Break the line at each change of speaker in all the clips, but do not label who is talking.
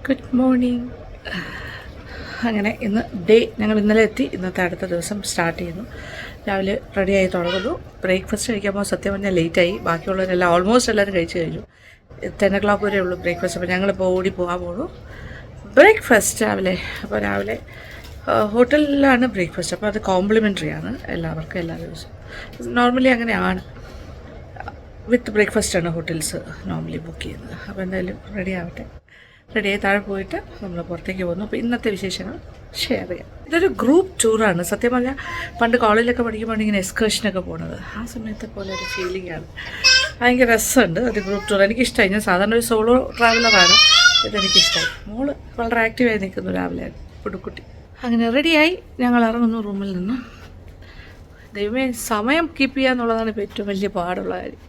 Good morning. അങ്ങനെ ഇന്ന് ഞങ്ങൾ ഇന്നലെ എത്തി. ഇന്നത്തെ അടുത്ത ദിവസം സ്റ്റാർട്ട് ചെയ്യുന്നു. രാവിലെ റെഡിയായി തുടങ്ങുന്നു. ബ്രേക്ക്ഫാസ്റ്റ് കഴിക്കുമ്പോൾ സത്യം പറഞ്ഞാൽ ലേറ്റായി. ബാക്കിയുള്ളവരെല്ലാം ഓൾമോസ്റ്റ് എല്ലാവരും കഴിച്ച് കഴിഞ്ഞു. 10 വരെ ഉള്ളൂ ബ്രേക്ക്ഫാസ്റ്റ്. അപ്പോൾ ഞങ്ങളിപ്പോൾ ഓടി പോകാൻ പോകുന്നു ബ്രേക്ക്ഫാസ്റ്റ് രാവിലെ. അപ്പോൾ രാവിലെ ഹോട്ടലിലാണ് ബ്രേക്ക്ഫാസ്റ്റ്. അപ്പോൾ അത് കോംപ്ലിമെൻ്ററി ആണ് എല്ലാവർക്കും എല്ലാ ദിവസവും. നോർമലി അങ്ങനെയാണ്, വിത്ത് ബ്രേക്ക്ഫാസ്റ്റാണ് ഹോട്ടൽസ് നോർമലി ബുക്ക് ചെയ്യുന്നത്. അപ്പോൾ എന്തായാലും റെഡിയായി താഴെ പോയിട്ട് നമ്മൾ പുറത്തേക്ക് പോകുന്നു. അപ്പോൾ ഇന്നത്തെ വിശേഷങ്ങൾ ഷെയർ ചെയ്യാം. ഇതൊരു ഗ്രൂപ്പ് ടൂറാണ്. സത്യം പറഞ്ഞാൽ പണ്ട് കോളേജിലൊക്കെ പഠിക്കുമ്പോൾ ഇങ്ങനെ എക്സ്കർഷനൊക്കെ പോകുന്നത്, ആ സമയത്തെ പോലെ ഒരു ഫീലിംഗ് ആണ്. ഭയങ്കര രസമുണ്ട് ഒരു ഗ്രൂപ്പ് ടൂർ. എനിക്കിഷ്ടമായി. ഞാൻ സാധാരണ ഒരു സോളോ ട്രാവലറാണ്, ഇതെനിക്കിഷ്ടമായി. മോള് വളരെ ആക്റ്റീവായി നിൽക്കുന്നു രാവിലെ, പുടുക്കുട്ടി. അങ്ങനെ റെഡിയായി ഞങ്ങൾ ഇറങ്ങുന്നു റൂമിൽ നിന്ന്. ദൈവമേ, സമയം കീപ്പ് ചെയ്യുക എന്നുള്ളതാണ് ഇപ്പോൾ ഏറ്റവും വലിയ പാടുള്ള കാര്യം.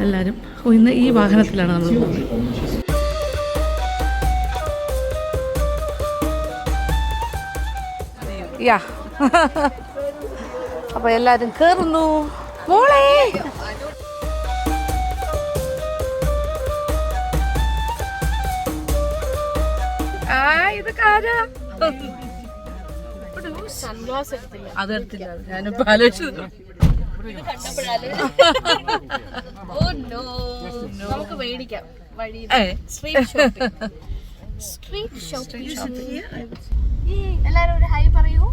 എല്ലാവരും ഇന്ന് ഈ വാഹനത്തിലാണ് നമ്മൾ പോകുന്നത്. യാ അപ്പോൾ എല്ലാവരും കയറുന്നു. മോളെ ഇത് കാരാ സൺഗ്ലാസ് എടുത്തില്ല, അതെടുത്തില്ല. ഞാനിപ്പോൾ ആലോചിച്ചു
നമുക്ക് മേടിക്കാം വഴി. എല്ലാരും ഒരു ഹൈ പറയൂ.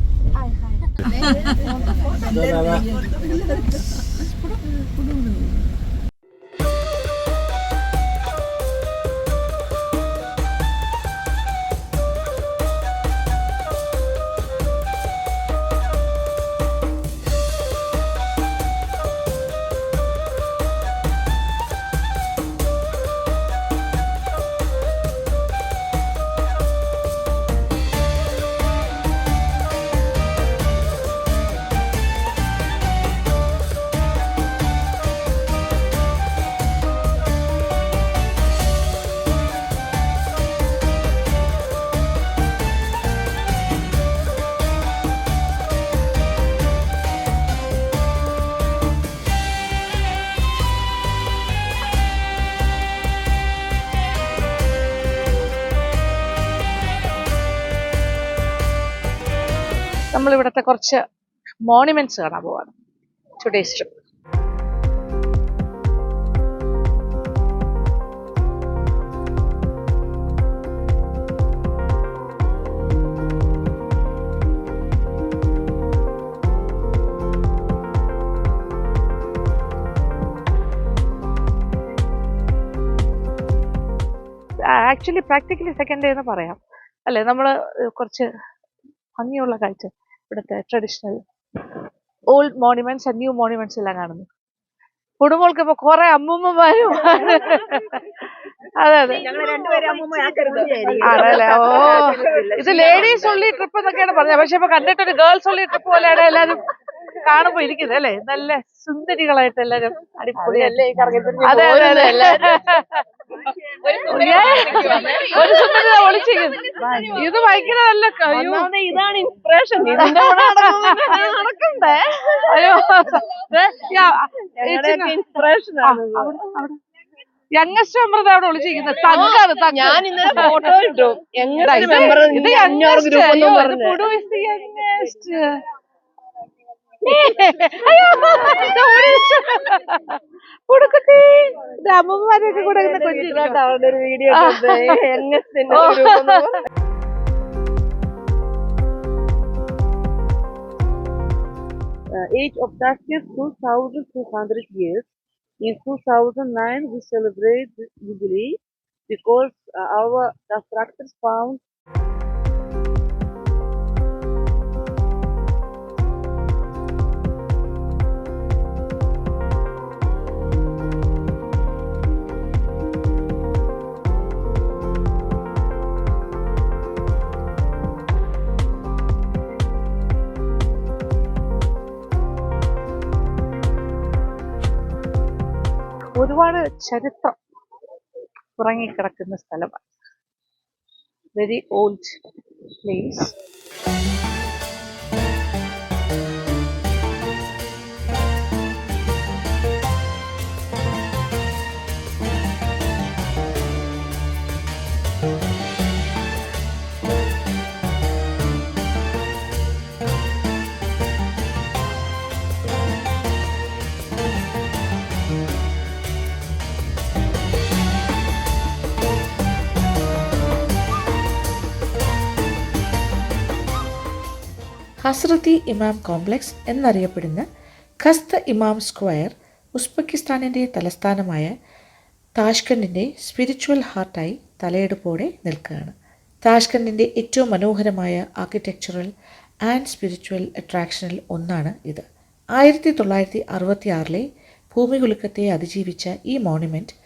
നമ്മളിവിടുത്തെ കുറച്ച് മോണുമെന്റ്സ് കാണാൻ പോവാണ് today's trip. Actually practically second day എന്ന് പറയാം അല്ലേ. നമ്മൾ കുറച്ച് ഭംഗിയുള്ള കാഴ്ച ഇവിടുത്തെ traditional old monuments and new monuments എല്ലാം കാണുന്നു. കുടുംബങ്ങൾക്ക് ഇപ്പൊ കുറെ അമ്മൂമ്മമാരും അതെ ആണല്ലേ. ഓ ഇത് ലേഡീസ് ഒള്ളി ട്രിപ്പ് എന്നൊക്കെയാണ് പറഞ്ഞത്. പക്ഷെ ഇപ്പൊ കണ്ടിട്ടൊരു ഗേൾസ് ഒള്ളി ട്രിപ്പ് പോലെയാണ് എല്ലാരും കാണുമ്പോ ഇരിക്കുന്നത് അല്ലേ. നല്ല സുന്ദരികളായിട്ട് എല്ലാരും അടിപൊളിയല്ലേ. അതെ അതെ അതെ ഒരു സുന്ദരിത ഒളിച്ചിരിക്കുന്നു. ഇത് ഭയങ്കര നല്ല
ഇതാണ് ഇൻസ്പിറേഷൻ. നടക്കണ്ടേ?
അയ്യോ
ഇൻസ്പിറേഷൻ
യങ്ങസ്റ്റ് മെമ്പർ അവിടെ ഒളിച്ചിരിക്കുന്നത്. തങ്കാണ് തങ്ക.
ഞാൻ ഇന്നലെ ഫോട്ടോ ഇട്ടു.
അമ്മമാരൊക്കെ കൂടെ
ഒരു video
Age of Tashkent 2,200 years. In 2009, we celebrate this jubilee because our constructors found
ഒരുപാട് ചരിത്രം ഉറങ്ങിക്കിടക്കുന്ന സ്ഥലമാണ്. Very old place. ഹസ്രത്തി ഇമാം കോംപ്ലക്സ് എന്നറിയപ്പെടുന്ന ഖസ്ത് ഇമാം സ്ക്വയർ ഉസ്ബെക്കിസ്ഥാനിൻ്റെ തലസ്ഥാനമായ താഷ്കണ്ടിൻ്റെ സ്പിരിച്വൽ ഹാർട്ടായി തലയെടുപ്പോടെ നിൽക്കുകയാണ്. താഷ്കണ്ടിൻ്റെ ഏറ്റവും മനോഹരമായ ആർക്കിടെക്ചറൽ ആൻഡ് സ്പിരിച്വൽ അട്രാക്ഷനിൽ ഒന്നാണ് ഇത്. 1966 ഭൂമികുലുക്കത്തെ അതിജീവിച്ച ഈ മോണുമെൻറ്റ്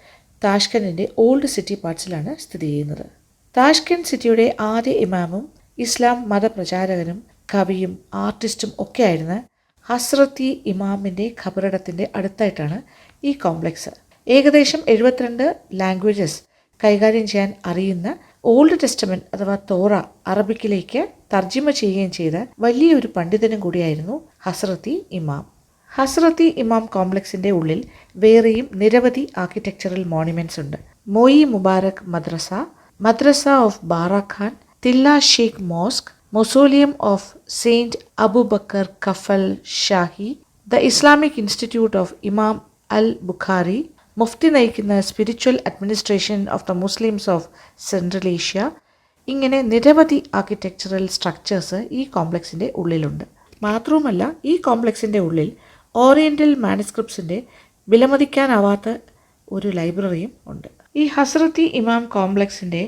താഷ്കണ്ടിൻ്റെ ഓൾഡ് സിറ്റി പാർട്സിലാണ് സ്ഥിതി ചെയ്യുന്നത്. താഷ്കണ്ട് സിറ്റിയുടെ ആദ്യ ഇമാമും ഇസ്ലാം മതപ്രചാരകനും കവിയും ആർട്ടിസ്റ്റും ഒക്കെയായിരുന്ന ഹസ്രത്തി ഇമാമിൻ്റെ ഖബറിടത്തിൻ്റെ അടുത്തായിട്ടാണ് ഈ കോംപ്ലക്സ്. ഏകദേശം 72 ലാംഗ്വേജസ് കൈകാര്യം ചെയ്യാൻ അറിയുന്ന ഓൾഡ് ടെസ്റ്റമെൻറ്റ് അഥവാ തോറ അറബിക്കിലേക്ക് തർജിമ ചെയ്യുകയും ചെയ്ത വലിയൊരു പണ്ഡിതനും കൂടിയായിരുന്നു ഹസ്രത്തി ഇമാം. ഹസ്രത്തി ഇമാം കോംപ്ലക്സിൻ്റെ ഉള്ളിൽ വേറെയും നിരവധി ആർക്കിടെക്ചറൽ മോണുമെൻറ്റ്സ് ഉണ്ട്. Moyi Mubarak madrasa, madrasa of Barakhan, Tilla Sheikh mosque, Mausoleum of Saint Abu Bakr Kafal Shahi, the Islamic Institute of Imam al-Bukhari, മുഫ്തി നയിക്കുന്ന spiritual administration of the Muslims of Central Asia. ഇങ്ങനെ നിരവധി architectural structures ഈ കോംപ്ലക്സിൻ്റെ ഉള്ളിലുണ്ട്. മാത്രവുമല്ല ഈ കോംപ്ലക്സിൻ്റെ ഉള്ളിൽ oriental മാനുസ്ക്രിപ്റ്റ്സിൻ്റെ വിലമതിക്കാനാവാത്ത ഒരു ലൈബ്രറിയും ഉണ്ട്. ഈ ഹസ്രത്തി ഇമാം കോംപ്ലക്സിൻ്റെ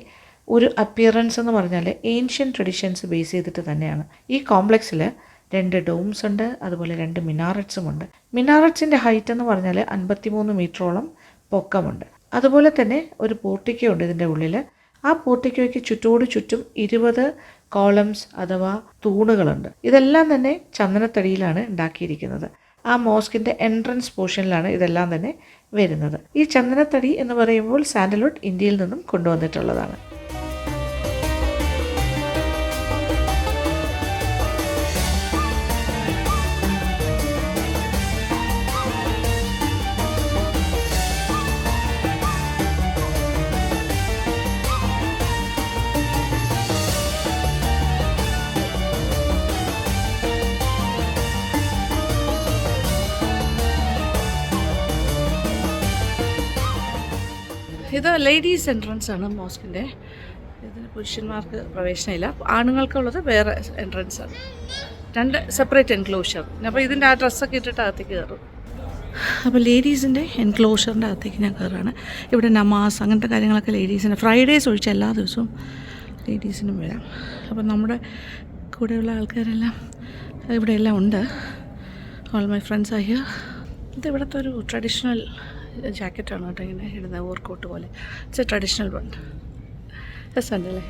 ഒരു അപ്പിയറൻസ് എന്ന് പറഞ്ഞാൽ ഏൻഷ്യൻ ട്രഡീഷൻസ് ബേസ് ചെയ്തിട്ട് തന്നെയാണ്. ഈ കോംപ്ലക്സിൽ 2 ഡോംസ് ഉണ്ട്, അതുപോലെ 2 മിനാററ്റ്സും ഉണ്ട്. മിനാററ്റ്സിൻ്റെ ഹൈറ്റ് എന്ന് പറഞ്ഞാൽ 53 മീറ്ററോളം പൊക്കമുണ്ട്. അതുപോലെ തന്നെ ഒരു പോർട്ടിക്കോ ഉണ്ട് ഇതിൻ്റെ ഉള്ളിൽ. ആ പോർട്ടിക്കോയ്ക്ക് ചുറ്റും 20 കോളംസ് അഥവാ തൂണുകളുണ്ട്. ഇതെല്ലാം തന്നെ ചന്ദനത്തടിയിലാണ് ഉണ്ടാക്കിയിരിക്കുന്നത്. ആ മോസ്കിൻ്റെ എൻട്രൻസ് പോർഷനിലാണ് ഇതെല്ലാം തന്നെ വരുന്നത്. ഈ ചന്ദനത്തടി എന്ന് പറയുമ്പോൾ സാൻഡൽവുഡ് ഇന്ത്യയിൽ നിന്നും കൊണ്ടുവന്നിട്ടുള്ളതാണ്. ഇത് ലേഡീസ് എൻട്രൻസ് ആണ് മോസ്കിൻ്റെ. ഇതിന് പുരുഷന്മാർക്ക് പ്രവേശനമില്ല, ആണുങ്ങൾക്കുള്ളത് വേറെ എൻട്രൻസ് ആണ്. 2 സെപ്പറേറ്റ് എൻക്ലോഷർ. അപ്പോൾ ഇതിൻ്റെ ആ ഡ്രസ്സൊക്കെ ഇട്ടിട്ട് അകത്തേക്ക് കയറും. അപ്പോൾ ലേഡീസിൻ്റെ എൻക്ലോഷറിൻ്റെ അകത്തേക്ക് ഞാൻ കയറുകയാണ്. ഇവിടെ നമാസ് അങ്ങനത്തെ കാര്യങ്ങളൊക്കെ ലേഡീസിന് ഫ്രൈഡേസ് ഒഴിച്ച് എല്ലാ ദിവസവും ലേഡീസിനും വരാം. അപ്പം നമ്മുടെ കൂടെയുള്ള ആൾക്കാരെല്ലാം ഇവിടെയെല്ലാം ഉണ്ട്. All my friends are here. ഇത് ഇവിടുത്തെ ഒരു ട്രഡീഷണൽ ജാക്കറ്റാണ് കേട്ടോ, ഇങ്ങനെ ഇടുന്ന ഓവർകോട്ട് പോലെ. It's a traditional one. രസമുണ്ടല്ലേ?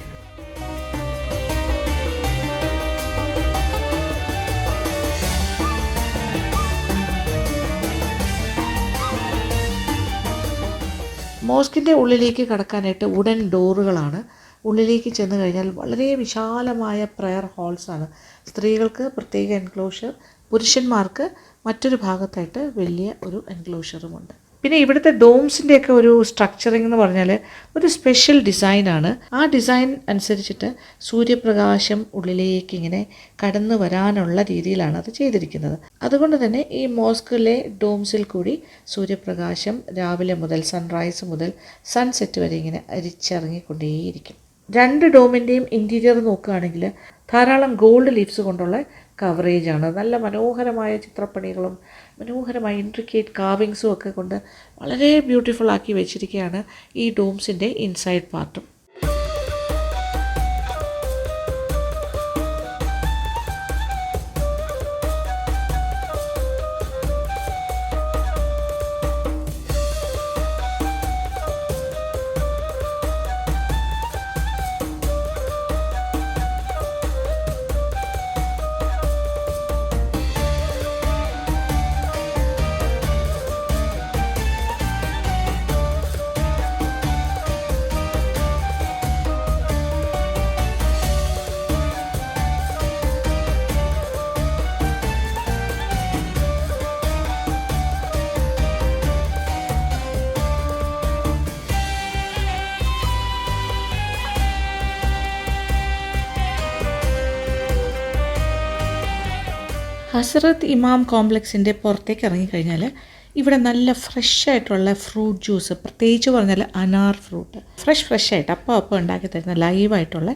മോസ്കിൻ്റെ ഉള്ളിലേക്ക് കടക്കാനായിട്ട് വുഡൻ ഡോറുകളാണ്. ഉള്ളിലേക്ക് ചെന്ന് കഴിഞ്ഞാൽ വളരെ വിശാലമായ പ്രെയർ ഹാൾസാണ്. സ്ത്രീകൾക്ക് പ്രത്യേക എൻക്ലോഷർ, പുരുഷന്മാർക്ക് മറ്റൊരു ഭാഗത്തായിട്ട് വലിയ ഒരു എൻക്ലോഷറുമുണ്ട്. പിന്നെ ഇവിടുത്തെ ഡോംസിൻ്റെയൊക്കെ ഒരു സ്ട്രക്ചറിങ് എന്ന് പറഞ്ഞാൽ ഒരു സ്പെഷ്യൽ ഡിസൈനാണ്. ആ ഡിസൈൻ അനുസരിച്ചിട്ട് സൂര്യപ്രകാശം ഉള്ളിലേക്ക് ഇങ്ങനെ കടന്നു വരാനുള്ള രീതിയിലാണ് അത് ചെയ്തിരിക്കുന്നത്. അതുകൊണ്ട് തന്നെ ഈ മോസ്കിലെ ഡോംസിൽ കൂടി സൂര്യപ്രകാശം രാവിലെ മുതൽ സൺറൈസ് മുതൽ സൺസെറ്റ് വരെ ഇങ്ങനെ അരിച്ചിറങ്ങിക്കൊണ്ടേയിരിക്കും. 2 ഡോമിൻ്റെയും ഇൻറ്റീരിയർ നോക്കുകയാണെങ്കിൽ ധാരാളം ഗോൾഡ് ലീവ്സ് കൊണ്ടുള്ള കവറേജാണ്. നല്ല മനോഹരമായ ചിത്രപ്പണികളും മനോഹരമായ ഇൻട്രിക്കേറ്റ് കാവിങ്സും ഒക്കെ കൊണ്ട് വളരെ ബ്യൂട്ടിഫുൾ ആക്കി വെച്ചിരിക്കുകയാണ് ഈ ഡോംസിൻ്റെ ഇൻസൈഡ് പാർട്ടും. ഹസ്രത്ത് ഇമാം കോംപ്ലക്സിൻ്റെ പുറത്തേക്ക് ഇറങ്ങിക്കഴിഞ്ഞാൽ ഇവിടെ നല്ല ഫ്രഷ് ആയിട്ടുള്ള ഫ്രൂട്ട് ജ്യൂസ്, പ്രത്യേകിച്ച് പറഞ്ഞാൽ അനാർ ഫ്രൂട്ട് ഫ്രഷ് ആയിട്ട് അപ്പം ഉണ്ടാക്കി തരുന്ന ലൈവായിട്ടുള്ള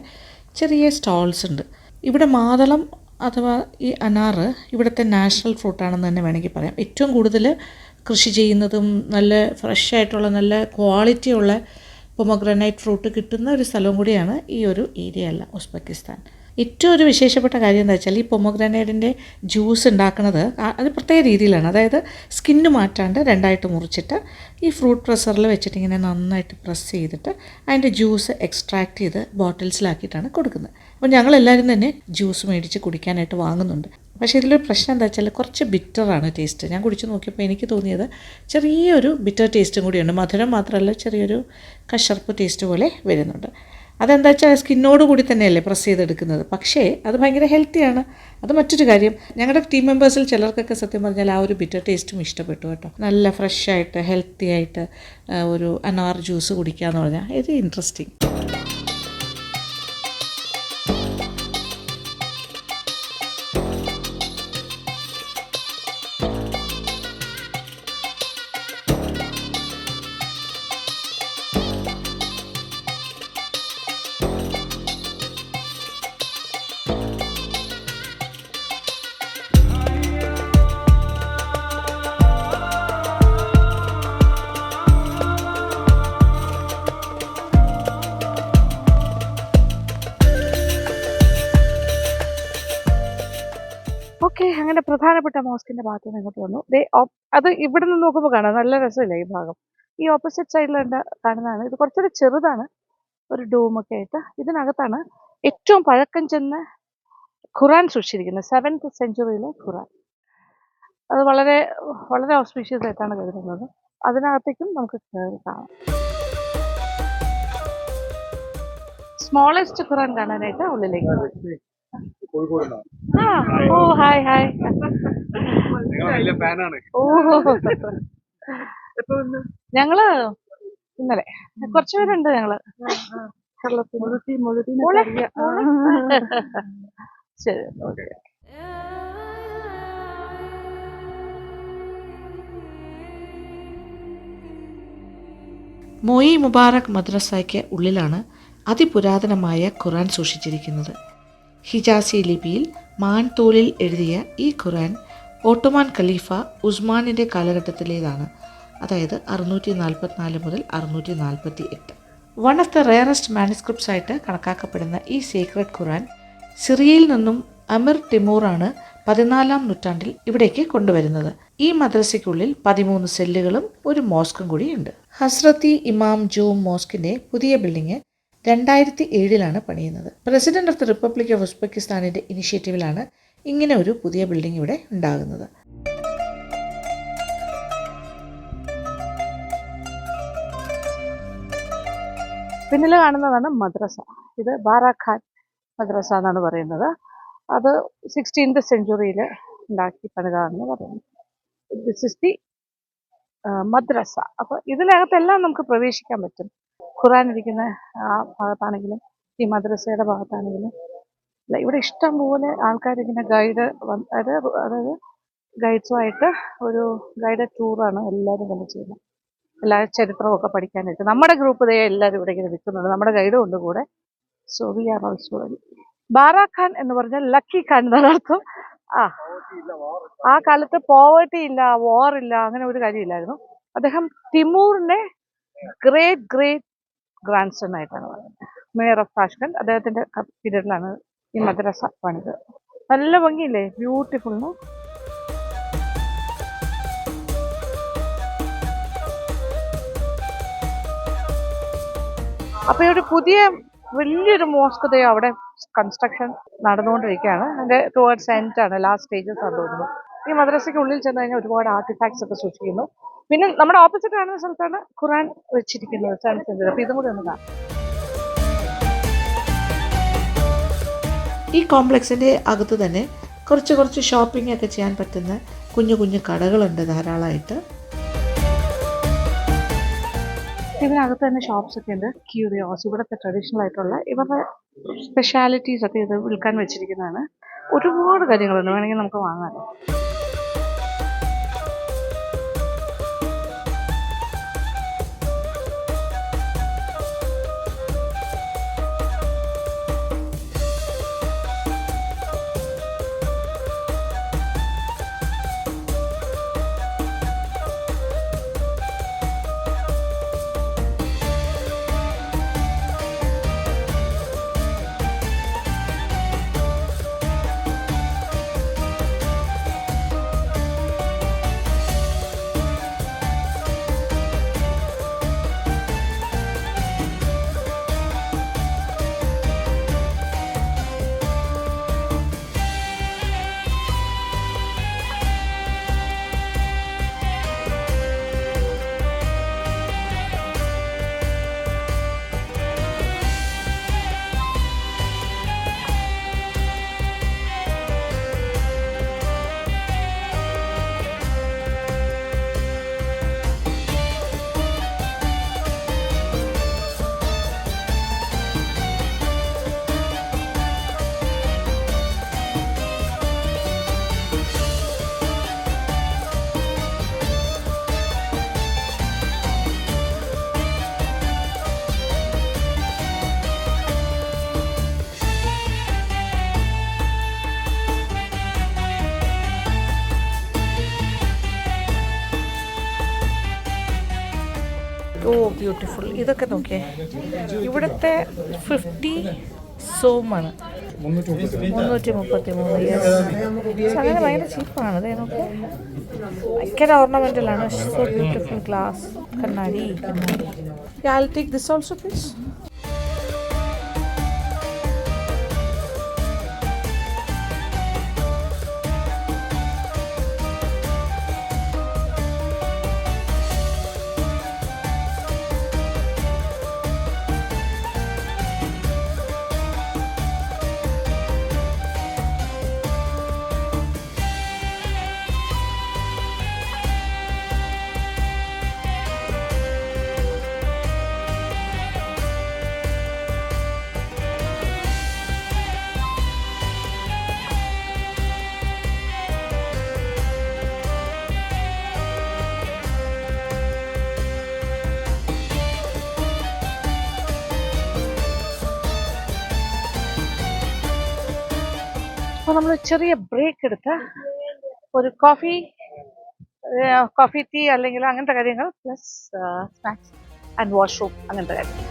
ചെറിയ സ്റ്റോൾസ് ഉണ്ട്. ഇവിടെ മാതളം അഥവാ ഈ അനാറ് ഇവിടുത്തെ നാഷണൽ ഫ്രൂട്ടാണെന്ന് തന്നെ വേണമെങ്കിൽ പറയാം. ഏറ്റവും കൂടുതൽ കൃഷി ചെയ്യുന്നതും നല്ല ഫ്രഷ് ആയിട്ടുള്ള നല്ല ക്വാളിറ്റിയുള്ള പൊമോഗ്രാനൈറ്റ് ഫ്രൂട്ട് കിട്ടുന്ന ഒരു സ്ഥലവും കൂടിയാണ് ഈ ഒരു ഏരിയ അല്ല ഉസ്ബെക്കിസ്ഥാൻ. ഏറ്റവും ഒരു വിശേഷപ്പെട്ട കാര്യം എന്താ വെച്ചാൽ ഈ പൊമോഗ്രാനൈറ്റിൻ്റെ ജ്യൂസ് ഉണ്ടാക്കുന്നത് അത് പ്രത്യേക രീതിയിലാണ്. അതായത് സ്കിന്ന് മാറ്റാണ്ട് 2ആയിട്ട് മുറിച്ചിട്ട് ഈ ഫ്രൂട്ട് പ്രസ്സറിൽ വെച്ചിട്ട് ഇങ്ങനെ നന്നായിട്ട് പ്രസ് ചെയ്തിട്ട് അതിൻ്റെ ജ്യൂസ് എക്സ്ട്രാക്ട് ചെയ്ത് ബോട്ടിൽസിലാക്കിയിട്ടാണ് കൊടുക്കുന്നത്. അപ്പോൾ ഞങ്ങളെല്ലാവരും തന്നെ ജ്യൂസ് മേടിച്ച് കുടിക്കാനായിട്ട് വാങ്ങുന്നുണ്ട്. പക്ഷേ ഇതിലൊരു പ്രശ്നം എന്താ വെച്ചാൽ കുറച്ച് ബിറ്ററാണ് ടേസ്റ്റ്. ഞാൻ കുടിച്ച് നോക്കിയപ്പോൾ എനിക്ക് തോന്നിയത് ചെറിയൊരു ബിറ്റർ ടേസ്റ്റും കൂടിയുണ്ട്. മധുരം മാത്രമല്ല ചെറിയൊരു കശർപ്പ് ടേസ്റ്റ് പോലെ വരുന്നുണ്ട്. അതെന്താ വെച്ചാൽ സ്കിന്നോട് കൂടി തന്നെയല്ലേ പ്രസ് ചെയ്തെടുക്കുന്നത്. പക്ഷേ അത് ഭയങ്കര ഹെൽത്തിയാണ്. അത് മറ്റൊരു കാര്യം. ഞങ്ങളുടെ ടീം മെമ്പേഴ്സിൽ ചിലർക്കൊക്കെ സത്യം പറഞ്ഞാൽ ആ ഒരു ബിറ്റർ ടേസ്റ്റും ഇഷ്ടപ്പെട്ടു കേട്ടോ. നല്ല ഫ്രഷായിട്ട് ഹെൽത്തി ആയിട്ട് ഒരു അനാർ ജ്യൂസ് കുടിക്കുക എന്ന് പറഞ്ഞാൽ ഇത് ഇൻട്രസ്റ്റിംഗ്. ഓക്കെ, അങ്ങനെ പ്രധാനപ്പെട്ട മോസ്കിൻ്റെ ഭാഗത്ത് നിന്ന് ഇങ്ങോട്ട് വന്നു. അത് ഇവിടെ നിന്ന് നോക്കുമ്പോൾ കാണാം, നല്ല രസമില്ല ഈ ഭാഗം. ഈ ഓപ്പോസിറ്റ് സൈഡിൽ കാണുന്നതാണ്. ഇത് കുറച്ചുകൂടി ചെറുതാണ്, ഒരു ഡോമൊക്കെ ആയിട്ട്. ഇതിനകത്താണ് ഏറ്റവും പഴക്കം ചെന്ന ഖുറാൻ സൂക്ഷിച്ചിരിക്കുന്നത്, 7th സെഞ്ച്വറിയിലെ ഖുറാൻ. അത് വളരെ വളരെ ഓസ്പീഷ്യസ് ആയിട്ടാണ് കരുതുന്നത്. അതിനകത്തേക്കും നമുക്ക് കയറി കാണാം. സ്മോളസ്റ്റ് ഖുറാൻ കാണാനായിട്ട് ഉള്ളിലേക്ക്. ഓ ഹായ് ഹായ്. ഓ ഞങ്ങള് ഇന്നലെ കുറച്ചുപേരുണ്ട്. ഞങ്ങള് ശരി. മൊയി മുബാറക് മദ്രസയ്ക്ക് ഉള്ളിലാണ് അതിപുരാതനമായ ഖുറാൻ സൂക്ഷിച്ചിരിക്കുന്നത്. ഹിജാസി ലിപിയിൽ മാൻതോലിൽ എഴുതിയ ഈ ഖുറാൻ ഓട്ടോമാൻ ഖലീഫ ഉസ്മാനിൻ്റെ കാലഘട്ടത്തിലേതാണ്. അതായത് 644 മുതൽ 648. One of the rarest manuscripts ആയിട്ട് കണക്കാക്കപ്പെടുന്ന ഈ സീക്രട്ട് ഖുറാൻ സിറിയയിൽ നിന്നും അമിർ ടിമൂറാണ് 14ാം നൂറ്റാണ്ടിൽ ഇവിടേക്ക് കൊണ്ടുവരുന്നത്. ഈ മദ്രസയ്ക്കുള്ളിൽ 13 സെല്ലുകളും ഒരു മോസ്കും കൂടിയുണ്ട്. ഹസ്രത്തി ഇമാം ജോം മോസ്കിൻ്റെ പുതിയ ബിൽഡിംഗ് 2007 പണിയുന്നത്. President of the republic of ഉസ്ബെക്കിസ്ഥാനിൻ്റെ ഇനിഷ്യേറ്റീവിലാണ് ഇങ്ങനെ ഒരു പുതിയ ബിൽഡിംഗ് ഇവിടെ ഉണ്ടാകുന്നത്. പിന്നിൽ കാണുന്നതാണ് മദ്രസ. ഇത് ബാറാഖാൻ മദ്രസ എന്നാണ് പറയുന്നത്. അത് 16th സെഞ്ച്വറിയിൽ ഉണ്ടാക്കി പണിതാണെന്ന് പറയുന്നു. ദിസ് ഇസ് ദി മദ്രസ. അപ്പോൾ ഇതിനകത്തെല്ലാം നമുക്ക് പ്രവേശിക്കാൻ പറ്റും. ഖുറാൻ ഇരിക്കുന്ന ആ ഭാഗത്താണെങ്കിലും ഈ മദ്രസയുടെ ഭാഗത്താണെങ്കിലും ഇവിടെ ഇഷ്ടം പോലെ ആൾക്കാരിങ്ങനെ അതായത് ഗൈഡ്സുമായിട്ട് ഒരു ഗൈഡഡ് ടൂറാണ് എല്ലാവരും തന്നെ ചെയ്യുന്നത്. എല്ലാ ചരിത്രമൊക്കെ പഠിക്കാനായിട്ട് നമ്മുടെ ഗ്രൂപ്പ് എല്ലാവരും ഇവിടെ ഇങ്ങനെ നിൽക്കുന്നുണ്ട്. നമ്മുടെ ഗൈഡും ഉണ്ട് കൂടെ. So we are also. Barakhan എന്ന് പറഞ്ഞാൽ ലക്കി ഖാൻ എന്നാണ് അർത്ഥം. ആ കാലത്ത് പോവർട്ടി ഇല്ല, വാർ ഇല്ല, അങ്ങനെ ഒരു കാര്യമില്ലായിരുന്നു. അദ്ദേഹം തിമൂറിന്റെ ഗ്രേറ്റ് ഗ്രാൻഡ് സൺ ആയിട്ടാണ് പറയുന്നത്. മേയർ ഓഫ് താഷ്കന്റ് അദ്ദേഹത്തിന്റെ പീരീഡിലാണ് ഈ മദ്രസ പണിത്. നല്ല ഭംഗിയില്ലേ, ബ്യൂട്ടിഫുൾ. അപ്പൊ ഒരു പുതിയ വലിയൊരു മോസ്ക് അവിടെ കൺസ്ട്രക്ഷൻ നടന്നുകൊണ്ടിരിക്കുകയാണ്. അതിന്റെ ടുവേർഡ്സ് എൻഡ് ആണ്, ലാസ്റ്റ് സ്റ്റേജസ് ആണ് തോന്നുന്നു. ഈ മദ്രസയ്ക്ക് ഉള്ളിൽ ചെന്ന് കഴിഞ്ഞാൽ ഒരുപാട് ആർട്ടിഫാക്ട്സ് ഒക്കെ സൂക്ഷിക്കുന്നു. പിന്നെ നമ്മുടെ ഓപ്പോസിറ്റ് കാണുന്ന സ്ഥലത്താണ് ഖുറാൻ വെച്ചിരിക്കുന്നത്, 7th സെഞ്ച്വറി. അപ്പൊ ഇതും കൂടി ഒന്ന് കാണാം.
ഈ കോംപ്ലക്സിൻ്റെ അകത്ത് തന്നെ കുറച്ച് ഷോപ്പിംഗ് ഒക്കെ ചെയ്യാൻ പറ്റുന്ന കുഞ്ഞു കടകളുണ്ട് ധാരാളമായിട്ട്.
ഇതിനകത്ത് തന്നെ ഷോപ്സ് ഒക്കെ ഉണ്ട്. ക്യൂരിയോസ്, ഇവിടുത്തെ ട്രഡീഷണൽ ആയിട്ടുള്ള ഇവരുടെ സ്പെഷ്യാലിറ്റീസ് ഒക്കെ ഇത് വിൽക്കാൻ വെച്ചിരിക്കുന്നതാണ്. ഒരുപാട് കാര്യങ്ങളുണ്ട്, വേണമെങ്കിൽ നമുക്ക് വാങ്ങാം. ഓ ബ്യൂട്ടിഫുൾ. ഇതൊക്കെ നോക്കിയേ, ഇവിടുത്തെ 50 സോമാണ് 333 ഇയേഴ്സ്. അങ്ങനെ ഭയങ്കര ചീപ്പാണ്. അതേ നോക്കി, ഭയങ്കര ഓർണമെന്റലാണ്. So beautiful. ഗ്ലാസ്, കണ്ണാടി. I'll take this also please. അപ്പോൾ നമ്മൾ ചെറിയ ബ്രേക്ക് എടുത്ത് ഒരു കോഫി ടീ അല്ലെങ്കിൽ അങ്ങനത്തെ കാര്യങ്ങൾ, പ്ലസ് സ്നാക്സ് ആൻഡ് വാഷ്റൂം അങ്ങനത്തെ കാര്യങ്ങൾ.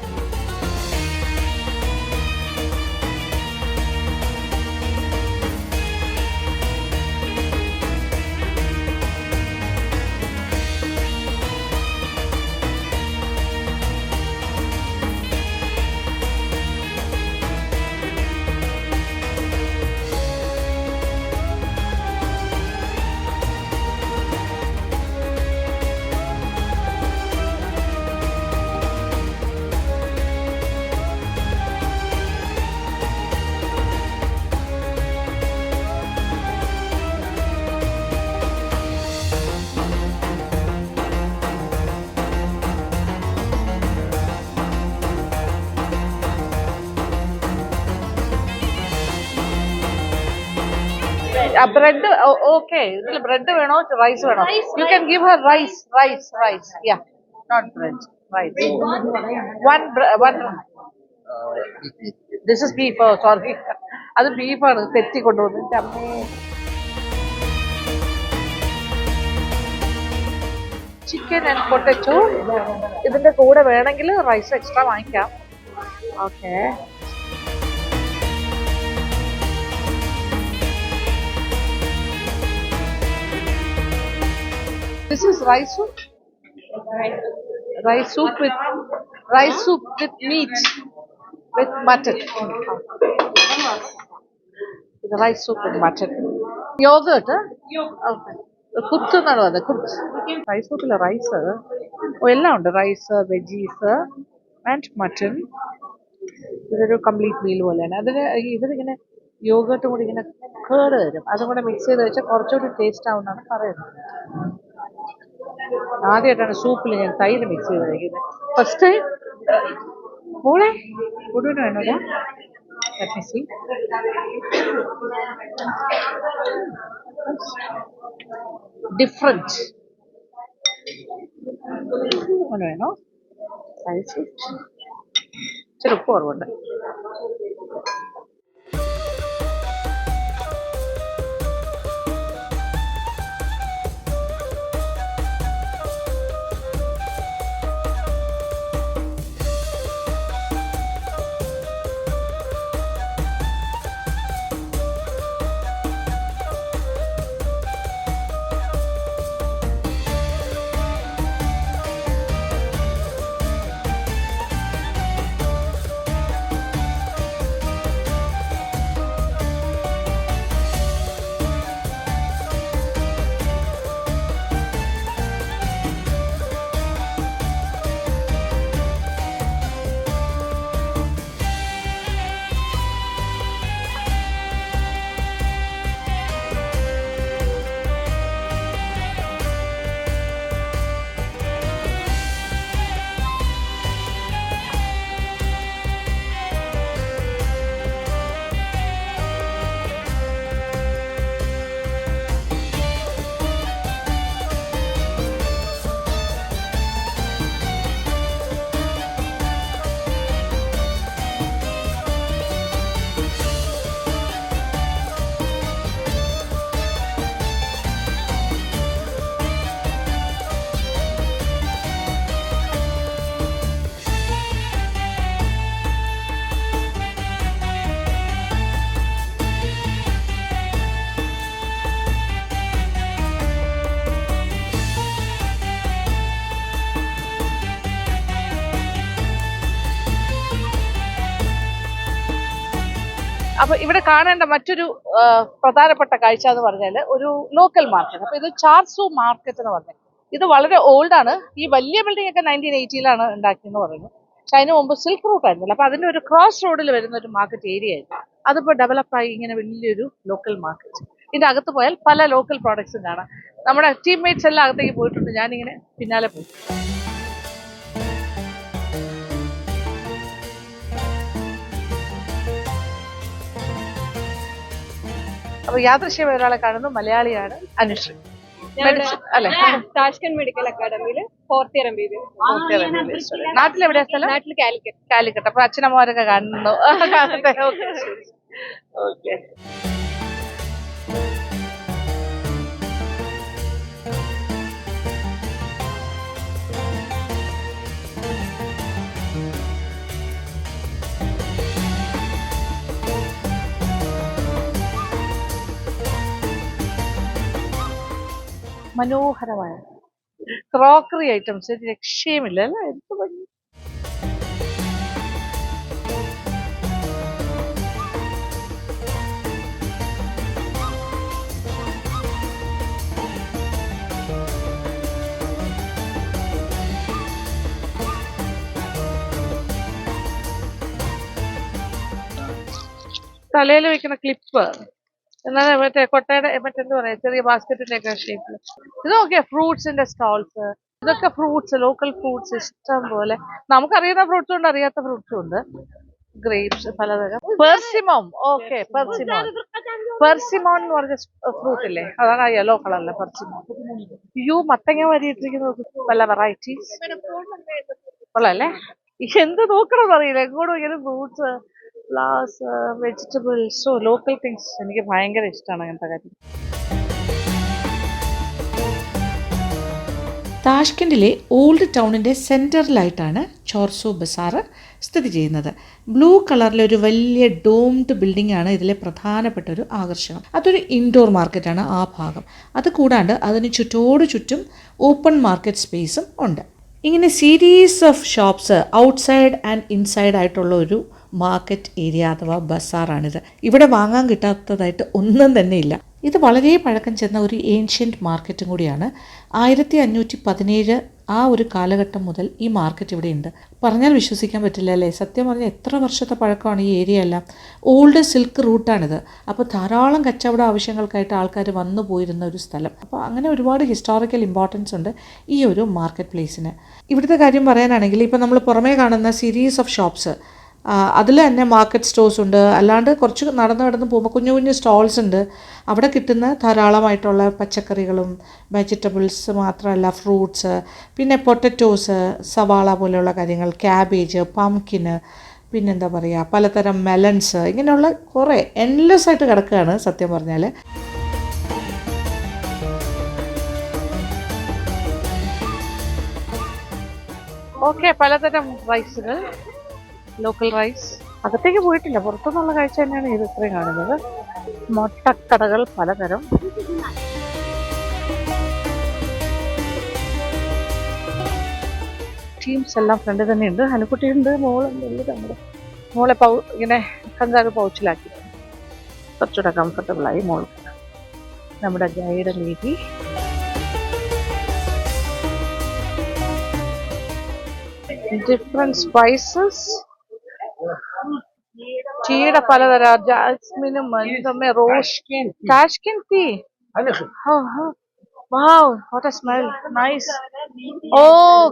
Bread okay. ഇതിൽ ബ്രെഡ് വേണോ റൈസ് വേണോ? You can give her rice. Yeah, not bread, rice. One this is beef. Sorry, അത് ബീഫാണ്, തെറ്റി കൊണ്ടുവന്നു. എൻ്റെ അമ്മേ. Chicken and potato. ഇതിന്റെ കൂടെ വേണമെങ്കിൽ റൈസ് എക്സ്ട്രാ വാങ്ങിക്കാം. Okay. This is rice soup. Rice soup with meat, with mutton. The rice soup with mutton. Yogurt. Okay. കുത്ത് എന്നാണ് പറഞ്ഞത്. കുത്ത്. റൈസ് സൂപ്പിലെ റൈസ് എല്ലാം ഉണ്ട്. Rice, veggies and mutton. ഇതൊരു കംപ്ലീറ്റ് മീൽ പോലെയാണ്. ഇതിലിങ്ങനെ യോഗട്ടും കൂടി ഇങ്ങനെ കേട് വരും. അതും കൂടെ മിക്സ് ചെയ്ത് വെച്ചാൽ കുറച്ചുകൂടി ടേസ്റ്റ് ആവുമെന്നാണ് പറയുന്നത്. ആദ്യമായിട്ടാണ് സൂപ്പിൽ ഞാൻ തൈര് മിക്സ് ചെയ്ത് കഴിക്കുന്നത്. First time. മോളെ ഫുഡിന് വേണോടാ? Let me see. Different. ഒന്ന് വേണോ? ഇച്ചിരി ഉപ്പ് കുറവുണ്ട്. അപ്പൊ ഇവിടെ കാണേണ്ട മറ്റൊരു പ്രധാനപ്പെട്ട കാഴ്ച എന്ന് പറഞ്ഞാൽ ഒരു ലോക്കൽ മാർക്കറ്റ്. അപ്പൊ ഇത് ചാർസു മാർക്കറ്റ് എന്ന് പറഞ്ഞത്. ഇത് വളരെ ഓൾഡ് ആണ്. ഈ വലിയ ബിൽഡിംഗ് ഒക്കെ 1980-ലാണ് ഉണ്ടാക്കിയെന്ന് പറയുന്നു. പക്ഷെ അതിന് മുമ്പ് സിൽക്ക് റൂട്ട് ആയിരുന്നില്ല. അപ്പൊ അതിന്റെ ഒരു ക്രോസ് റോഡിൽ വരുന്ന ഒരു മാർക്കറ്റ് ഏരിയ ആയിരുന്നു. അതിപ്പോ ഡെവലപ്പായി ഇങ്ങനെ വലിയൊരു ലോക്കൽ മാർക്കറ്റ്. ഇതിന്റെ അകത്ത് പോയാൽ പല ലോക്കൽ പ്രോഡക്ട്സും കാണാം. നമ്മുടെ ടീംമേറ്റ്സ് എല്ലാം അകത്തേക്ക് പോയിട്ടുണ്ട്. ഞാനിങ്ങനെ പിന്നാലെ പോയി. അപ്പൊ യാദൃശ്യമായ ഒരാളെ കാണുന്നു. മലയാളിയാണ്, അനുശ്രീ. അല്ലെ,
താഷ്കന്റ് മെഡിക്കൽ അക്കാഡമിയിൽ 4th year MBBS.
നാട്ടിലെവിടെയാ സ്ഥലം?
നാട്ടിൽ കാലിക്കറ്റ്.
കാലിക്കറ്റ്. അപ്പൊ അച്ഛനമ്മമാരൊക്കെ കാണുന്നു. ഓക്കെ. മനോഹരമായ ക്രോക്കറി ഐറ്റംസ്, രക്ഷയുമില്ല അല്ലേ? എന്ത് ഭംഗി. തലയിൽ വെക്കുന്ന ക്ലിപ്പ്, എന്നാലും മറ്റേ കൊട്ടയുടെ മറ്റെന്താ പറയാ, ചെറിയ ബാസ്ക്കറ്റിന്റെ ഒക്കെ ഷേപ്പില്. ഇത് നോക്കിയാ ഫ്രൂട്ട്സിന്റെ സ്റ്റോൾസ്. ഇതൊക്കെ ഫ്രൂട്ട്സ്, ലോക്കൽ ഫ്രൂട്ട്സ് ഇഷ്ടം പോലെ. നമുക്കറിയുന്ന ഫ്രൂട്ട്സും ഉണ്ട്, അറിയാത്ത ഫ്രൂട്ട്സും ഉണ്ട്. ഗ്രേപ്സ് പലതരം. പെർസിമം. ഓക്കെ, പെർസിമം. പെർസിമോൺ എന്ന് പറഞ്ഞ ഫ്രൂട്ട് ഇല്ലേ, അതാണ് ആ യെല്ലോ കളറിലെ പെർസിമോൺ. മത്തങ്ങ വരിയിട്ടിരിക്കുന്നത് പല വെറൈറ്റീസ് ഉള്ളല്ലേ. എന്ത് നോക്കണമെന്ന് അറിയില്ല, എങ്ങോട്ടും ഇങ്ങനെ fruits, flowers, vegetables, local things. എനിക്ക് ഭയങ്കര ഇഷ്ടമാണ് അങ്ങനത്തെ കാര്യം.
താഷ്കൻഡിലെ ഓൾഡ് ടൗണിൻ്റെ സെൻറ്ററിലായിട്ടാണ് ചോർസോ ബസാർ സ്ഥിതി ചെയ്യുന്നത്. ബ്ലൂ കളറിലെ ഒരു വലിയ ഡോംഡ് ബിൽഡിംഗ് ആണ് ഇതിലെ പ്രധാനപ്പെട്ട ഒരു ആകർഷണം. അതൊരു ഇൻഡോർ മാർക്കറ്റാണ് ആ ഭാഗം. അത് കൂടാണ്ട് അതിന് ചുറ്റും ഓപ്പൺ മാർക്കറ്റ് സ്പേസും ഉണ്ട്. ഇങ്ങനെ series of shops outside and inside ആയിട്ടുള്ള ഒരു മാർക്കറ്റ് ഏരിയ അഥവാ ബസാറാണിത്. ഇവിടെ വാങ്ങാൻ കിട്ടാത്തതായിട്ട് ഒന്നും തന്നെ ഇല്ല. ഇത് വളരെ പഴക്കം ചെന്ന ഒരു ഏൻഷ്യൻറ്റ് മാർക്കറ്റും കൂടിയാണ്. 1517 ആ ഒരു കാലഘട്ടം മുതൽ ഈ മാർക്കറ്റ് ഇവിടെ ഉണ്ട്. പറഞ്ഞാൽ വിശ്വസിക്കാൻ പറ്റില്ല അല്ലേ. സത്യം പറഞ്ഞാൽ എത്ര വർഷത്തെ പഴക്കമാണ് ഈ ഏരിയ എല്ലാം. ഓൾഡ് സിൽക്ക് റൂട്ടാണിത്. അപ്പോൾ ധാരാളം കച്ചവട ആവശ്യങ്ങൾക്കായിട്ട് ആൾക്കാർ വന്നു പോയിരുന്ന ഒരു സ്ഥലം. അപ്പോൾ അങ്ങനെ ഒരുപാട് ഹിസ്റ്റോറിക്കൽ ഇമ്പോർട്ടൻസ് ഉണ്ട് ഈ ഒരു മാർക്കറ്റ് പ്ലേസിന്. ഇവിടുത്തെ കാര്യം പറയാനാണെങ്കിൽ ഇപ്പോൾ നമ്മൾ പുറമേ കാണുന്ന സീരീസ് ഓഫ് ഷോപ്സ്, അതിൽ തന്നെ മാർക്കറ്റ് സ്റ്റോഴ്സ് ഉണ്ട്. അല്ലാണ്ട് കുറച്ച് നടന്ന് പോകുമ്പോൾ കുഞ്ഞു സ്റ്റോൾസ് ഉണ്ട്. അവിടെ കിട്ടുന്ന ധാരാളമായിട്ടുള്ള പച്ചക്കറികളും വെജിറ്റബിൾസ് മാത്രമല്ല ഫ്രൂട്ട്സ്, പിന്നെ പൊട്ടറ്റോസ്, സവാള പോലെയുള്ള കാര്യങ്ങൾ, ക്യാബേജ്, പംകിന്, പിന്നെന്താ പറയുക പലതരം മെലൺസ്, ഇങ്ങനെയുള്ള കുറേ എൻലെസ് ആയിട്ട് കിടക്കുകയാണ് സത്യം പറഞ്ഞാൽ.
ഓക്കെ, പലതരം റൈസുകൾ, ലോക്കൽ റൈസ്. അകത്തേക്ക് പോയിട്ടില്ല, പുറത്തുനിന്നുള്ള കാഴ്ച തന്നെയാണ് ഇത് ഇത്രയും കാണുന്നത്. മുട്ടക്കടകൾ പലതരം. ടീംസ് എല്ലാം ഫ്രണ്ട് തന്നെയുണ്ട്. അനുക്കുട്ടിയുണ്ട്, മോളുണ്ട്, എല്ലാം നമ്മുടെ മോളെ ഇങ്ങനെ കഞ്ചാവ് പൗച്ചിലാക്കി കുറച്ചുകൂടെ കംഫർട്ടബിളായി മോൾക്ക്. നമ്മുടെ ഗൈഡ് ലേഡി ഡിഫറെന്റ് സ്പൈസസ്, ടീയുടെ പലതരം, ജാസ്മിനും rose, Tashkent tea. Wow, what a smell. Nice.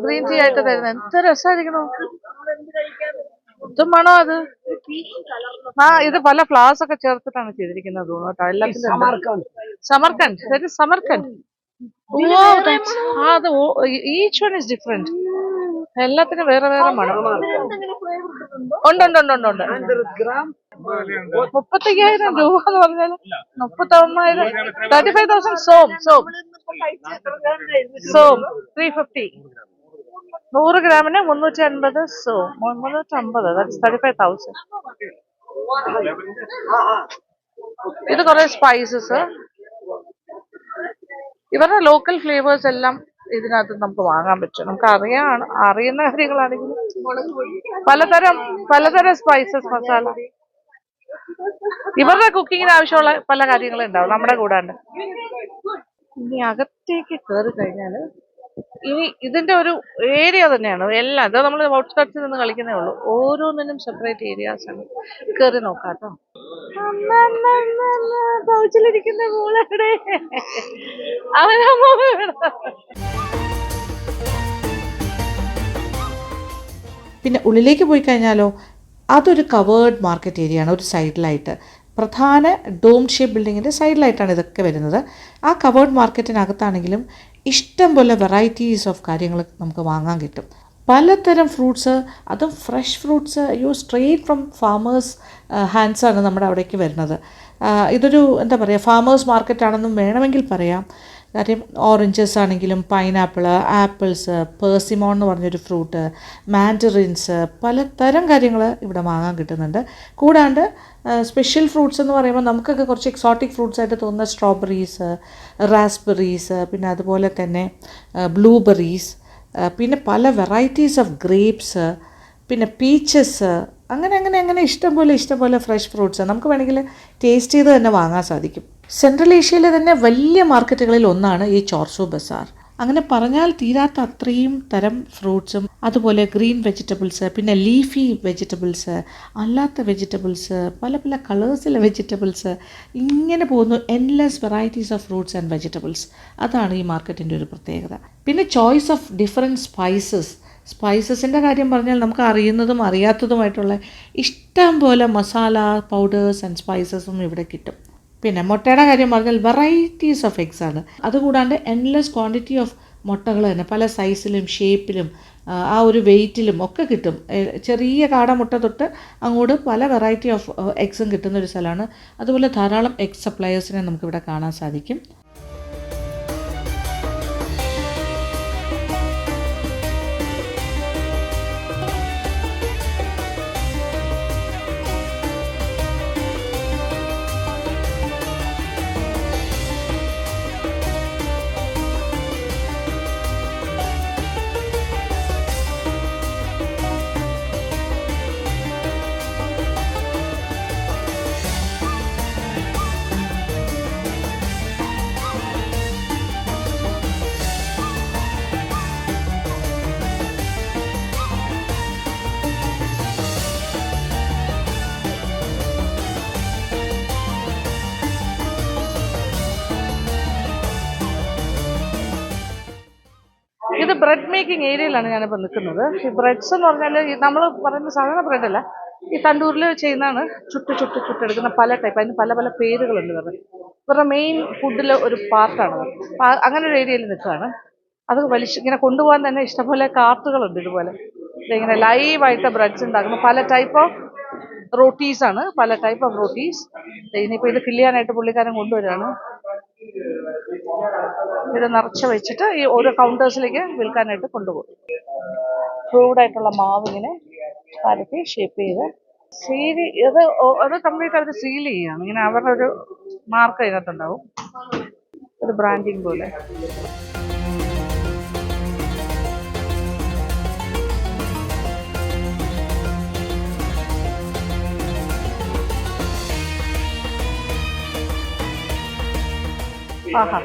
Green tea ആയിട്ട് തരുന്നത് എന്ത് രസമായിരിക്കണോ. ഇതും വേണോ അത്? ഇത് പല ഫ്ലവേഴ്സ് ഒക്കെ ചേർത്തിട്ടാണ് ചെയ്തിരിക്കുന്നത് കേട്ടോ. എല്ലാത്തിലും Samarkand. Each one is different. എല്ലാത്തിനും വേറെ വേറെ മണം ഉണ്ട്. 35,000 രൂപ എന്ന് പറഞ്ഞാൽ 39,000, 35,000 സോം 350. 100 ഗ്രാമിന് 350 സോം, 350, ദാറ്റ്സ് 35,000. ഇത് കുറെ സ്പൈസസ്, ഇവരുടെ ലോക്കൽ ഫ്ലേവേഴ്സ് എല്ലാം ഇതിനകത്ത് നമുക്ക് വാങ്ങാൻ പറ്റും. നമുക്ക് അറിയുന്ന കാര്യങ്ങളാണെങ്കിൽ പലതരം സ്പൈസസ്, മസാല, ഇവരുടെ കുക്കിങ്ങിന് ആവശ്യമുള്ള പല കാര്യങ്ങളും ഉണ്ടാവും നമ്മുടെ കൂടാണ്ട്. ഇനി അകത്തേക്ക് കയറി കഴിഞ്ഞാല് ഇനി ഇതിന്റെ ഒരു ഏരിയ തന്നെയാണ് എല്ലാം. ഇത് നമ്മൾ ഔട്ട്സ്കട്ട്സിൽ നിന്ന് കളിക്കുന്നേ ഉള്ളൂ. ഓരോന്നിനും സെപ്പറേറ്റ് ഏരിയാസ് ആണ്. കയറി നോക്കാം കേട്ടോ. പൗച്ചിലിരിക്കുന്ന മോളെ അവനമ്മ.
പിന്നെ ഉള്ളിലേക്ക് പോയി കഴിഞ്ഞാലോ അതൊരു കവേർഡ് മാർക്കറ്റ് ഏരിയ ആണ്. ഒരു സൈഡിലായിട്ട് പ്രധാന ഡോം ഷേപ്പ് ബിൽഡിങ്ങിൻ്റെ സൈഡിലായിട്ടാണ് ഇതൊക്കെ വരുന്നത്. ആ കവേർഡ് മാർക്കറ്റിനകത്താണെങ്കിലും ഇഷ്ടം പോലെ വെറൈറ്റീസ് ഓഫ് കാര്യങ്ങൾ നമുക്ക് വാങ്ങാൻ കിട്ടും. പലതരം ഫ്രൂട്ട്സ്, അതും fresh fruits, straight from farmers ഹാൻഡ്സാണ് നമ്മുടെ അവിടേക്ക് വരുന്നത്. ഇതൊരു എന്താ പറയുക ഫാമേഴ്സ് മാർക്കറ്റാണെന്നും വേണമെങ്കിൽ പറയാം. കാര്യം ഓറഞ്ചസ് ആണെങ്കിലും പൈനാപ്പിൾ, ആപ്പിൾസ്, പേഴ്സിമോൺ എന്ന് പറഞ്ഞൊരു ഫ്രൂട്ട്, മാൻഡറിൻസ്, പലതരം കാര്യങ്ങൾ ഇവിടെ വാങ്ങാൻ കിട്ടുന്നുണ്ട്. കൂടാണ്ട് സ്പെഷ്യൽ ഫ്രൂട്ട്സ് എന്ന് പറയുമ്പോൾ നമുക്കൊക്കെ കുറച്ച് എക്സോട്ടിക് ഫ്രൂട്ട്സ് ആയിട്ട് തോന്നുന്ന സ്ട്രോബെറീസ്, റാസ്ബെറീസ്, പിന്നെ അതുപോലെ തന്നെ ബ്ലൂബെറീസ്, പിന്നെ പല വെറൈറ്റീസ് ഓഫ് ഗ്രേപ്സ്, പിന്നെ പീച്ചസ്, അങ്ങനെ ഇഷ്ടംപോലെ ഫ്രഷ് ഫ്രൂട്ട്സ് നമുക്ക് വേണമെങ്കിൽ ടേസ്റ്റ് ചെയ്ത് തന്നെ വാങ്ങാൻ സാധിക്കും. സെൻട്രൽ ഏഷ്യയിലെ തന്നെ വലിയ മാർക്കറ്റുകളിൽ ഒന്നാണ് ഈ ചോർസോ ബസാർ. അങ്ങനെ പറഞ്ഞാൽ തീരാത്ത അത്രയും തരം ഫ്രൂട്ട്സും അതുപോലെ ഗ്രീൻ വെജിറ്റബിൾസ്, പിന്നെ ലീഫി വെജിറ്റബിൾസ്, അല്ലാത്ത വെജിറ്റബിൾസ്, പല കളേഴ്സിലെ വെജിറ്റബിൾസ്, ഇങ്ങനെ പോകുന്നു. Endless varieties of fruits and vegetables. അതാണ് ഈ മാർക്കറ്റിൻ്റെ ഒരു പ്രത്യേകത. പിന്നെ ചോയ്സ് ഓഫ് ഡിഫറെൻറ്റ് സ്പൈസസിൻ്റെ കാര്യം പറഞ്ഞാൽ നമുക്ക് അറിയുന്നതും അറിയാത്തതുമായിട്ടുള്ള ഇഷ്ടം പോലെ മസാല പൗഡേഴ്സ് ആൻഡ് സ്പൈസസും ഇവിടെ കിട്ടും. പിന്നെ മുട്ടയുടെ കാര്യം പറഞ്ഞാൽ വെറൈറ്റീസ് ഓഫ് എഗ്സ് ആണ്. അതുകൂടാണ്ട് എൻലെസ് ക്വാണ്ടിറ്റി ഓഫ് മുട്ടകൾ തന്നെ പല സൈസിലും ഷേപ്പിലും ആ ഒരു വെയ്റ്റിലും ഒക്കെ കിട്ടും. ചെറിയ കാട മുട്ട തൊട്ട് അങ്ങോട്ട് പല വെറൈറ്റി ഓഫ് എഗ്സും കിട്ടുന്ന ഒരു സ്ഥലമാണ്. അതുപോലെ ധാരാളം എഗ് സപ്ലയേഴ്സിനെ നമുക്കിവിടെ കാണാൻ സാധിക്കും. ഇത് ബ്രെഡ് മേക്കിംഗ് ഏരിയയിലാണ് ഞാനിപ്പോൾ നിൽക്കുന്നത്. ഈ ബ്രെഡ്സ് എന്ന് പറഞ്ഞാൽ നമ്മൾ പറയുന്ന സാധാരണ ബ്രെഡല്ല, ഈ തണ്ടൂരിൽ ചെയ്യുന്നതാണ്. ചുട്ടെടുക്കുന്ന പല ടൈപ്പ്, അതിന് പല പല പേരുകളുണ്ട് ഇവരുടെ മെയിൻ ഫുഡിൽ ഒരു പാർട്ടാണ്. അങ്ങനെ ഒരു ഏരിയയിൽ നിൽക്കുകയാണ്. അത് ഇങ്ങനെ കൊണ്ടുപോകാൻ തന്നെ ഇഷ്ടംപോലെ കാർട്ടുകളുണ്ട്. ഇതുപോലെ ഇങ്ങനെ ലൈവായിട്ട് ബ്രെഡ്സ് ഉണ്ടാക്കുന്ന പല ടൈപ്പ് ഓഫ് റോട്ടീസ് ആണ്. പല ടൈപ്പ് ഓഫ് റോട്ടീസ്. ഇനിയിപ്പോൾ ഇത് ഫില്ല് ചെയ്യാനായിട്ട് പുള്ളിക്കാരൻ കൊണ്ടുവരികയാണ്. ഇത് നിറച്ച് വെച്ചിട്ട് ഈ ഓരോ കൗണ്ടേഴ്സിലേക്ക് വിൽക്കാനായിട്ട് കൊണ്ടുപോകും. ഫ്രൂഡായിട്ടുള്ള മാവ് ഇങ്ങനെ പരത്തി ഷേപ്പ് ചെയ്ത് അത് കംപ്ലീറ്റ് അവർ സീൽ ചെയ്യുകയാണ്. ഇങ്ങനെ അവരുടെ ഒരു മാർക്ക് അതിനകത്തുണ്ടാവും, ഒരു ബ്രാൻഡിങ് പോലെ.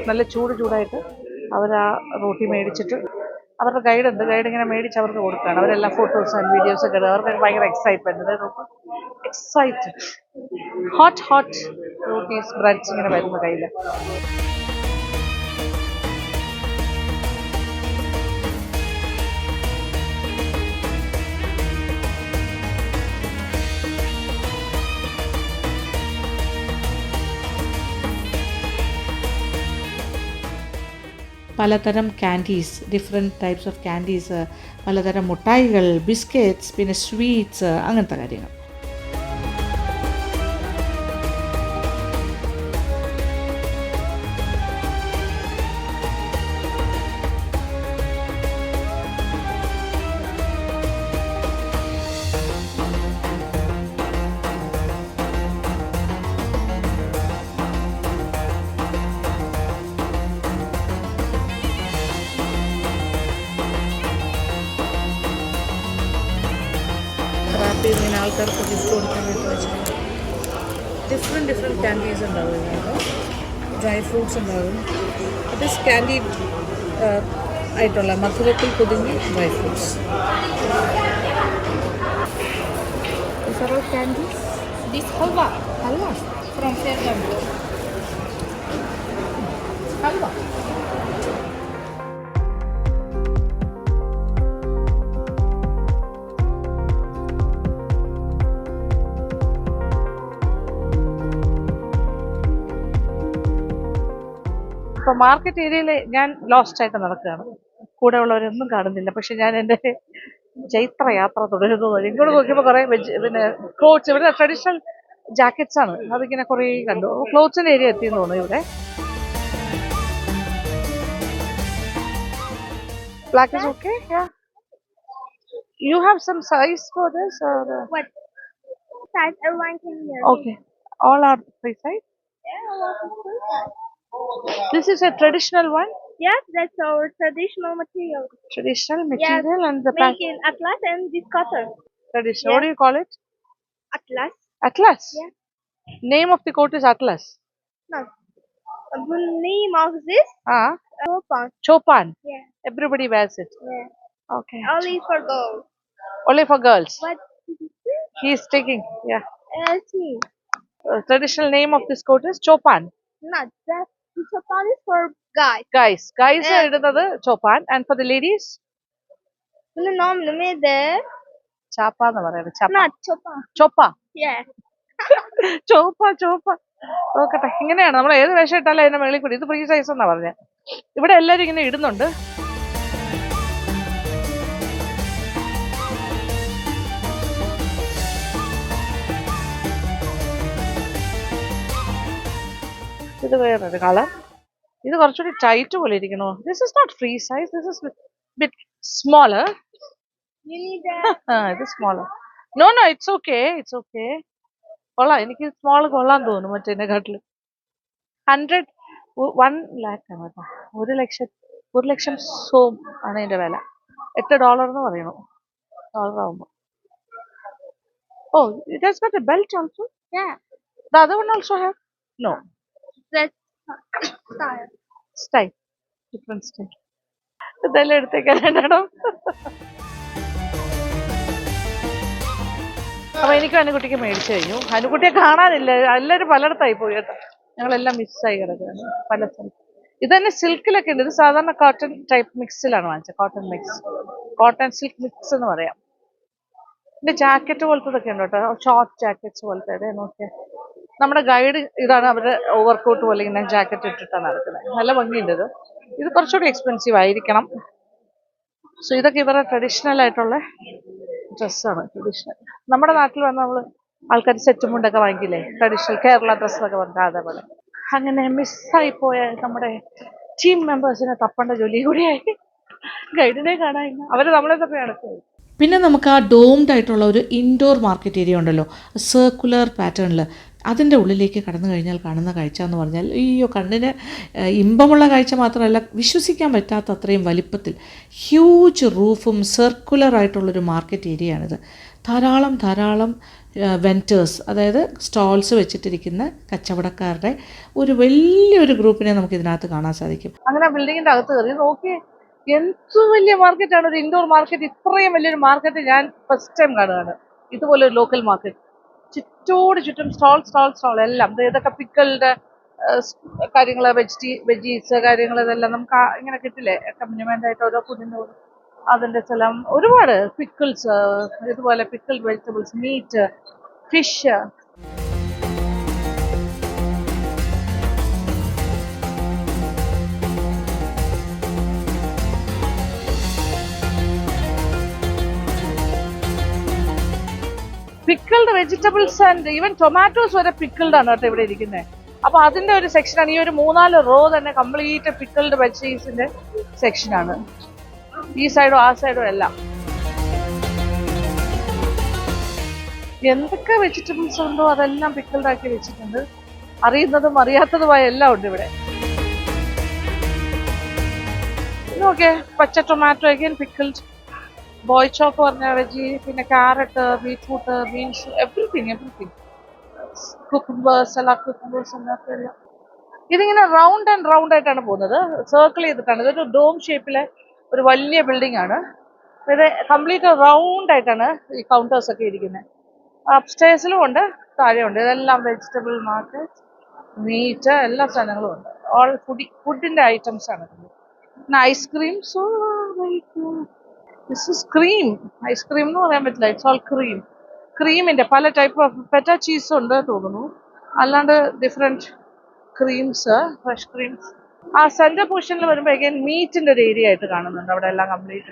നല്ല ചൂടായിട്ട് അവർ ആ റോട്ടി മേടിച്ചിട്ട് അവരുടെ ഗൈഡ് ഇങ്ങനെ മേടിച്ച് അവർക്ക് കൊടുക്കുകയാണ്. അവരെല്ലാം ഫോട്ടോസ് ആൻഡ് വീഡിയോസ് ഒക്കെ അവർക്ക് ഭയങ്കര എക്സൈറ്റ്മെന്റ്. ഹോട്ട് റോട്ടീസ് ബ്രെഡ്സ് ഇങ്ങനെ വരുന്ന കയ്യിൽ. പലതരം candies, different types of candies, പലതരം മുട്ടായികൾ, ബിസ്ക്കറ്റ്സ്, പിന്നെ സ്വീറ്റ്സ്, അങ്ങനത്തെ കാര്യങ്ങൾ. ഇങ്ങനെ ആൾക്കാർക്ക് ഗിഫ്റ്റ് കൊടുക്കാനായിട്ട് വെച്ചിട്ടുണ്ട്. ഡിഫറെൻറ്റ് ക്യാൻഡീസ് ഉണ്ടാവും ഇതിനകത്ത്. ഡ്രൈ ഫ്രൂട്ട്സ് ഉണ്ടാവും. അത് ക്യാൻഡി ആയിട്ടുള്ള മധുരത്തിൽ പൊതിഞ്ഞ് dry fruits. Candies
This halwa from Fairlambo. Halwa.
ഇപ്പോൾ മാർക്കറ്റ് ഏരിയയിൽ ഞാൻ ലോസ്റ്റ് ആയിട്ട് നടക്കുകയാണ്. കൂടെ ഉള്ളവരൊന്നും കാണുന്നില്ല. പക്ഷെ ഞാൻ എൻ്റെ ചൈത്ര യാത്ര തുടരുന്നു. ഇങ്ങോട്ട് നോക്കിയപ്പോൾ കുറേ പിന്നെ ക്ലോത്ത്സ്, ഇവിടെ ട്രഡീഷണൽ ജാക്കറ്റ്സ് ആണ്. അതിങ്ങനെ കുറേ കണ്ടു. ക്ലോത്ത്സിൻ്റെ ഏരിയ എത്തിയെന്ന് തോന്നുന്നു ഇവിടെ. Black is okay? Yeah. You have some size for this or?
What size I want in here?
Okay. All are free size?
Yeah, I want to free size.
This is a traditional one?
Yes, that's our traditional material.
Traditional material and the
Made in Atlas and this cotton.
traditional. What do you call it?
Atlas?
Atlas?
Yeah.
Name of the coat is Atlas?
No. The name of this? Chopan.
Chopan.
Yeah.
Everybody wears it.
Yeah.
Okay.
Only for girls.
Only for girls.
What?
He is taking. Yeah.
Let's see.
Traditional name of this coat is Chopan.
Not that. The Chopan is for guys.
Guys
Yeah.
ഇടുന്നത് Chopan. And for the ladies?
The name there.
Chapa എന്ന് പറയുന്നത്. Chapa.
Not Chopan.
Chopa.
Yeah.
Chopa. നോക്കട്ടെ. ഇങ്ങനെയാണ് നമ്മൾ ഏത് വേഷം ഇട്ടാലും അതിന്റെ മേളിൽ കൂടി. ഇത് ഫ്രീ സൈസ് എന്നാ പറഞ്ഞത്. ഇവിടെ എല്ലാവരും ഇങ്ങനെ ഇടുന്നുണ്ട്. ഇത് വേറൊരു കളർ. ഇത് കുറച്ചുകൂടി ടൈറ്റ് പോലെ ഇരിക്കണോ? This is not free size, this is bit smaller.
You need that.
ഇത് smaller. No no, it's okay, it's okay. കൊള്ളാം, എനിക്ക് സ്മോൾ കൊള്ളാൻ തോന്നുന്നു മറ്റേതിനെക്കാട്ടില്. 1 lakh ആണ് കേട്ടോ. 1 ലക്ഷം സോം ആണ് ഇതിന്റെ വില. $8 എന്ന് പറയണു ഡോളർ ആവുമ്പോ. Oh, it has got a belt also.
Yeah.
The other one also have? No.
That's style.
Style. Different style. ഇതെല്ലാം എടുത്തേക്കാനാണോ? അപ്പൊ എനിക്ക് അനുകുട്ടിക്ക് മേടിച്ചു കഴിഞ്ഞു. അനുകുട്ടിയെ കാണാനില്ല, എല്ലാവരും പലയിടത്തായി പോയി കേട്ടോ. ഞങ്ങളെല്ലാം മിക്സായി കിടക്കുകയാണ് പല സ്ഥലത്ത്. ഇത് തന്നെ സിൽക്കിലൊക്കെ ഉണ്ട്. ഇത് സാധാരണ കോട്ടൺ ടൈപ്പ് മിക്സിലാണ് വാങ്ങിച്ചത്. Cotton mix, cotton silk mix എന്ന് പറയാം. പിന്നെ ജാക്കറ്റ് പോലത്തതൊക്കെ ഉണ്ട് കേട്ടോ, ഷോർട്ട് ജാക്കറ്റ്സ് പോലത്തെ. നോക്കിയാൽ നമ്മുടെ ഗൈഡ് ഇതാണ്, അവരുടെ ഓവർകോട്ട് പോലെ ഇങ്ങനെ ജാക്കറ്റ് ഇട്ടിട്ടാണ് നടക്കുന്നത്. നല്ല ഭംഗിയുണ്ട് ഇത്. ഇത് കുറച്ചുകൂടി എക്സ്പെൻസീവ് ആയിരിക്കണം. സോ ഇതൊക്കെ ഇവരുടെ ട്രഡീഷണൽ ആയിട്ടുള്ള ഡ്രസ്സാണ്. ട്രഡീഷണൽ നമ്മുടെ നാട്ടിൽ വന്ന് നമ്മൾ ആൾക്കാർ സെറ്റും മുണ്ടൊക്കെ വാങ്ങിക്കില്ലേ, ട്രഡീഷണൽ കേരള ഡ്രസ്സൊക്കെ പറഞ്ഞാൽ അതേപോലെ. അങ്ങനെ മിസ്സായി പോയ നമ്മുടെ ടീം മെമ്പേഴ്സിനെ തപ്പേണ്ട ജോലി കൂടിയായി. ഗൈഡിനെ കാണാനില്ല, അവർ നമ്മളെ തന്നെ നടക്കുക.
പിന്നെ നമുക്ക് ആ ഡോംഡ് ആയിട്ടുള്ള ഒരു ഇൻഡോർ മാർക്കറ്റ് ഏരിയ ഉണ്ടല്ലോ, സർക്കുലർ പാറ്റേണിൽ. അതിൻ്റെ ഉള്ളിലേക്ക് കടന്നു കഴിഞ്ഞാൽ കാണുന്ന കാഴ്ച എന്ന് പറഞ്ഞാൽ അയ്യോ, കണ്ണിന് ഇമ്പമുള്ള കാഴ്ച മാത്രമല്ല, വിശ്വസിക്കാൻ പറ്റാത്ത അത്രയും വലിപ്പത്തിൽ ഹ്യൂജ് റൂഫും സർക്കുലർ ആയിട്ടുള്ളൊരു മാർക്കറ്റ് ഏരിയ ആണിത്. ധാരാളം വെൻറ്റേഴ്സ്, അതായത് സ്റ്റോൾസ് വെച്ചിട്ടിരിക്കുന്ന കച്ചവടക്കാരുടെ ഒരു വലിയൊരു ഗ്രൂപ്പിനെ നമുക്ക് ഇതിനകത്ത് കാണാൻ സാധിക്കും.
അങ്ങനെ ബിൽഡിങ്ങിന്റെ അകത്ത് കയറി നോക്കി, എന്ത് വലിയ മാർക്കറ്റാണ്. ഒരു ഇൻഡോർ മാർക്കറ്റ്, ഇത്രയും വലിയൊരു മാർക്കറ്റ് ഞാൻ ഫസ്റ്റ് ടൈം കാണുകയാണ്. ഇതുപോലെ ഒരു ലോക്കൽ മാർക്കറ്റ്. ചുറ്റും സ്റ്റോൾ എല്ലാം. ഇതൊക്കെ പിക്കിളുടെ കാര്യങ്ങൾ, വെജീസ് കാര്യങ്ങൾ, ഇതെല്ലാം നമുക്ക് ഇങ്ങനെ കിട്ടില്ലേ കമ്മ്യൂണിമെന്റ് ആയിട്ട് ഓരോ ഫുഡിന്റെ കൂടെ. അതിന്റെ സ്ഥലം ഒരുപാട് പിക്കിൾസ്, ഇതുപോലെ pickled vegetables, meat, fish. Pickled vegetables and even tomatoes വരെ പിക്കിൾഡ് ആണ് കേട്ടോ ഇവിടെ ഇരിക്കുന്നത്. അപ്പൊ അതിന്റെ ഒരു സെക്ഷനാണ്. ഈ ഒരു 3-4 റോ തന്നെ കംപ്ലീറ്റ് പിക്കിൾഡ് വെജീസിന്റെ സെക്ഷനാണ്. ഈ സൈഡും ആ സൈഡും എല്ലാം എന്തൊക്കെ വെജിറ്റബിൾസ് ഉണ്ടോ അതെല്ലാം പിക്കിൾഡ് ആക്കി വെച്ചിട്ടുണ്ട്. അറിയുന്നതും അറിയാത്തതുമായ എല്ലാം ഉണ്ട് ഇവിടെ. ഓക്കെ, പച്ച ടൊമാറ്റോ അഗൈൻ പിക്കിൾഡ്, ബോയ് ചോപ്പ് പറഞ്ഞ വെജി, പിന്നെ carrot, beetroot, beans, everything. Cucumbers എല്ലാം, കുക്കുംബേഴ്സ് എല്ലാവർക്കും എല്ലാം. ഇതിങ്ങനെ റൗണ്ട് ആയിട്ടാണ് പോകുന്നത്, സർക്കിൾ ചെയ്തിട്ടാണ്. ഇതൊരു ഡോം ഷേപ്പിലെ ഒരു വലിയ ബിൽഡിംഗ് ആണ്. ഇത് കംപ്ലീറ്റ് റൗണ്ട് ആയിട്ടാണ് ഈ കൗണ്ടേഴ്സ് ഒക്കെ ഇരിക്കുന്നത്. അപ്സ്റ്റേഴ്സിലും ഉണ്ട്, താഴെയുണ്ട്. ഇതെല്ലാം വെജിറ്റബിൾ മാർക്കറ്റ്, മീറ്റ്, എല്ലാ സാധനങ്ങളും ഉണ്ട്. ഓൾ ഫുഡിന്റെ ഐറ്റംസ് ആണ്. പിന്നെ ice cream. So this is cream. Ice cream എന്ന് പറയാൻ പറ്റില്ല, ഇറ്റ്സ് ഓൾ ക്രീം. ക്രീമിന്റെ പല ടൈപ്പ് ഓഫ് പെറ്റ ചീസ് ഉണ്ട് തോന്നുന്നു, അല്ലാണ്ട് ഡിഫറെന്റ് ക്രീംസ്, ഫ്രഷ് ക്രീംസ്. ആ സെന്റർ പൊസിഷനിൽ വരുമ്പോൾ അഗൈൻ മീറ്റിന്റെ ഒരു ഏരിയ ആയിട്ട് കാണുന്നുണ്ട്. അവിടെ എല്ലാം കംപ്ലീറ്റ്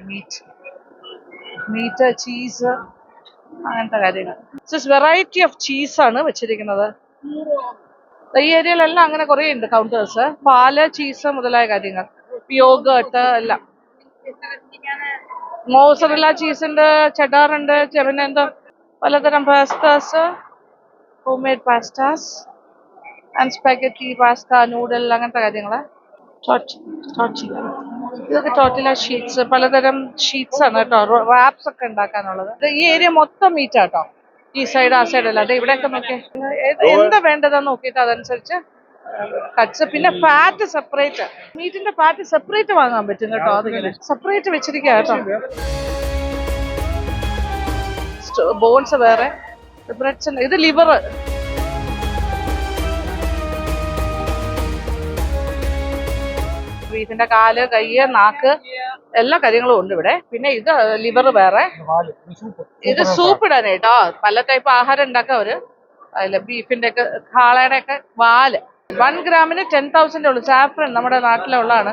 മീറ്റ്, ചീസ്, അങ്ങനത്തെ കാര്യങ്ങൾ. വെറൈറ്റി ഓഫ് ചീസാണ് വെച്ചിരിക്കുന്നത്. ഈ ഏരിയയിലെല്ലാം അങ്ങനെ കുറേ ഉണ്ട് കൗണ്ടേഴ്സ്. പാല്, ചീസ് മുതലായ കാര്യങ്ങൾ, യോഗട്ട് എല്ലാം. മോസറല്ല ചീസുണ്ട്, ചെഡാർ ഉണ്ട്, പിന്നെ എന്താ പലതരം pastas, homemade pastas and spaghetti pasta, noodle, അങ്ങനത്തെ കാര്യങ്ങള്. ഇതൊക്കെ ടോർട്ടില ഷീറ്റ്സ്, പലതരം ഷീറ്റ്സ് ആണ് കേട്ടോ, റാപ്സ് ഒക്കെ ഉണ്ടാക്കാനുള്ളത്. ഈ ഏരിയ മൊത്തം മീറ്റ് ആട്ടോ, ഈ സൈഡ് ആ സൈഡ് അല്ലാതെ. ഇവിടെയൊക്കെ നോക്കി എന്താ വേണ്ടതെന്ന് നോക്കിയിട്ട് അതനുസരിച്ച് കട്ട്സ്. പിന്നെ ഫാറ്റ് സെപ്പറേറ്റ്, മീറ്റിന്റെ ഫാറ്റ് സെപ്പറേറ്റ് വാങ്ങാൻ പറ്റും കേട്ടോ. അതിങ്ങനെ സെപ്പറേറ്റ് വെച്ചിരിക്കുക കേട്ടോ. ബോൺസ് വേറെ, ബ്രെഡ്സ്. ഇത് ലിവർ, ബീഫിന്റെ കാല്, കൈ, നാക്ക്, എല്ലാ കാര്യങ്ങളും ഉണ്ട് ഇവിടെ. പിന്നെ ഇത് ലിവർ വേറെ. ഇത് സൂപ്പ് ഇടാനായിട്ടോ, പല ടൈപ്പ് ആഹാരം ഉണ്ടാക്കാം അവര്. അതിൽ ബീഫിൻ്റെ ഒക്കെ കാളയുടെ ഒക്കെ വാല് 1 ഗ്രാമിന് 10,000 ഉള്ളൂ. സാഫ്രൻ നമ്മുടെ നാട്ടിലുള്ളതാണ്.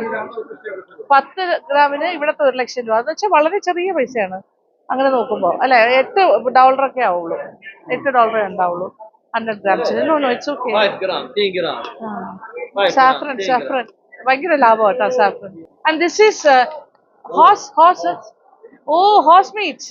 10 ഗ്രാമിന് ഇവിടുത്തെ 1,00,000 രൂപ. എന്ന് വെച്ചാൽ വളരെ ചെറിയ പൈസയാണ് അങ്ങനെ നോക്കുമ്പോൾ, അല്ലെ? $8 ആവുള്ളൂ. $8 ഉണ്ടാവുള്ളൂ 100 ഗ്രാംസിന്. No it's okay.
5 gram.
Saffron ഭയങ്കര ലാഭം കേട്ടോ saffron. And this is horse horse meat.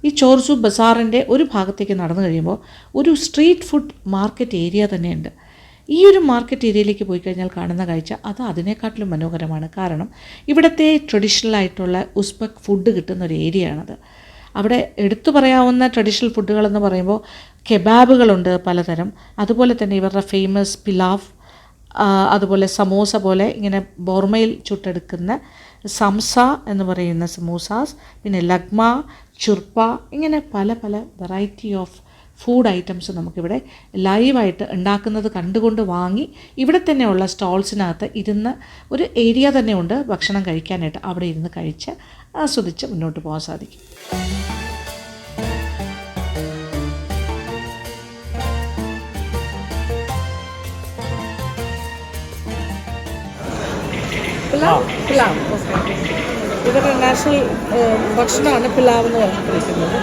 ഈ ചോർസു ബസാറിൻ്റെ ഒരു ഭാഗത്തേക്ക് നടന്നു കഴിയുമ്പോൾ ഒരു സ്ട്രീറ്റ് ഫുഡ് മാർക്കറ്റ് ഏരിയ തന്നെയുണ്ട്. ഈ ഒരു മാർക്കറ്റ് ഏരിയയിലേക്ക് പോയി കഴിഞ്ഞാൽ കാണുന്ന കാഴ്ച അത് അതിനേക്കാട്ടിലും മനോഹരമാണ്. കാരണം ഇവിടുത്തെ ട്രഡീഷണൽ ആയിട്ടുള്ള ഉസ്ബെക്ക് ഫുഡ് കിട്ടുന്ന ഒരു ഏരിയ ആണത്. അവിടെ എടുത്തു പറയാവുന്ന ട്രഡീഷണൽ ഫുഡുകളെന്ന് പറയുമ്പോൾ കെബാബുകളുണ്ട് പലതരം, അതുപോലെ തന്നെ ഇവരുടെ ഫേമസ് പിലാവ്, അതുപോലെ സമോസ പോലെ ഇങ്ങനെ ബോർമയിൽ ചുട്ടെടുക്കുന്ന സംസ എന്ന് പറയുന്ന സമൂസാസ്, പിന്നെ ലഗ്മ, ചുർപ്പ, ഇങ്ങനെ പല പല വെറൈറ്റി ഓഫ് ഫുഡ് ഐറ്റംസ് നമുക്കിവിടെ ലൈവായിട്ട് ഉണ്ടാക്കുന്നത് കണ്ടുകൊണ്ട് വാങ്ങി ഇവിടെ തന്നെയുള്ള സ്റ്റോൾസിനകത്ത് ഇരുന്ന് ഒരു ഏരിയ തന്നെ ഉണ്ട് ഭക്ഷണം കഴിക്കാനായിട്ട്. അവിടെ ഇരുന്ന് കഴിച്ച് ആസ്വദിച്ച് മുന്നോട്ട് പോകാൻ സാധിക്കും.
പിലാവ് ഓക്കെ. ഇവരുടെ നാഷണൽ ഭക്ഷണമാണ് പിലാവ് എന്ന് പറഞ്ഞിരിക്കുന്നത്.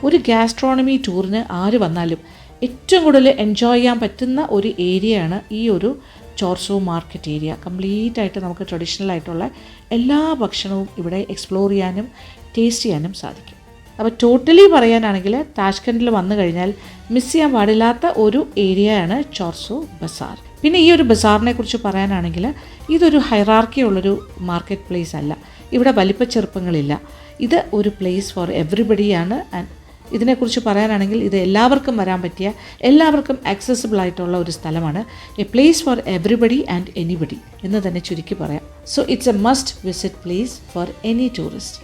ഒരു ഗ്യാസ്ട്രോണമി ടൂറിന് ആര് വന്നാലും ഏറ്റവും കൂടുതൽ എൻജോയ് ചെയ്യാൻ പറ്റുന്ന ഒരു ഏരിയയാണ് ഈ ഒരു ചോർസോ മാർക്കറ്റ് ഏരിയ. കംപ്ലീറ്റ് ആയിട്ട് നമുക്ക് ട്രഡീഷണൽ ആയിട്ടുള്ള എല്ലാ ഭക്ഷണവും ഇവിടെ എക്സ്പ്ലോർ ചെയ്യാനും ടേസ്റ്റ് ചെയ്യാനും സാധിക്കും. അപ്പോൾ ടോട്ടലി പറയാനാണെങ്കിൽ താഷ്കൻഡിൽ വന്നു കഴിഞ്ഞാൽ മിസ് ചെയ്യാൻ പാടില്ലാത്ത ഒരു ഏരിയയാണ് ചോർസോ ബസാർ. പിന്നെ ഈ ഒരു ബസാറിനെ കുറിച്ച് പറയാനാണെങ്കിൽ ഇതൊരു ഹൈറാർക്കി ഉള്ളൊരു മാർക്കറ്റ് പ്ലേസ് അല്ല. ഇവിടെ വലിപ്പച്ചെറുപ്പങ്ങളില്ല. ഇത് ഒരു പ്ലേസ് ഫോർ എവറിബഡിയാണ്. ആൻഡ് ഇതിനെക്കുറിച്ച് പറയാനാണെങ്കിൽ ഇത് എല്ലാവർക്കും വരാൻ പറ്റിയ, എല്ലാവർക്കും ആക്സസിബിൾ ആയിട്ടുള്ള ഒരു സ്ഥലമാണ്. A place for everybody and anybody എന്ന് തന്നെ ചുരുക്കി പറയാം. So it's A must visit place for any tourist.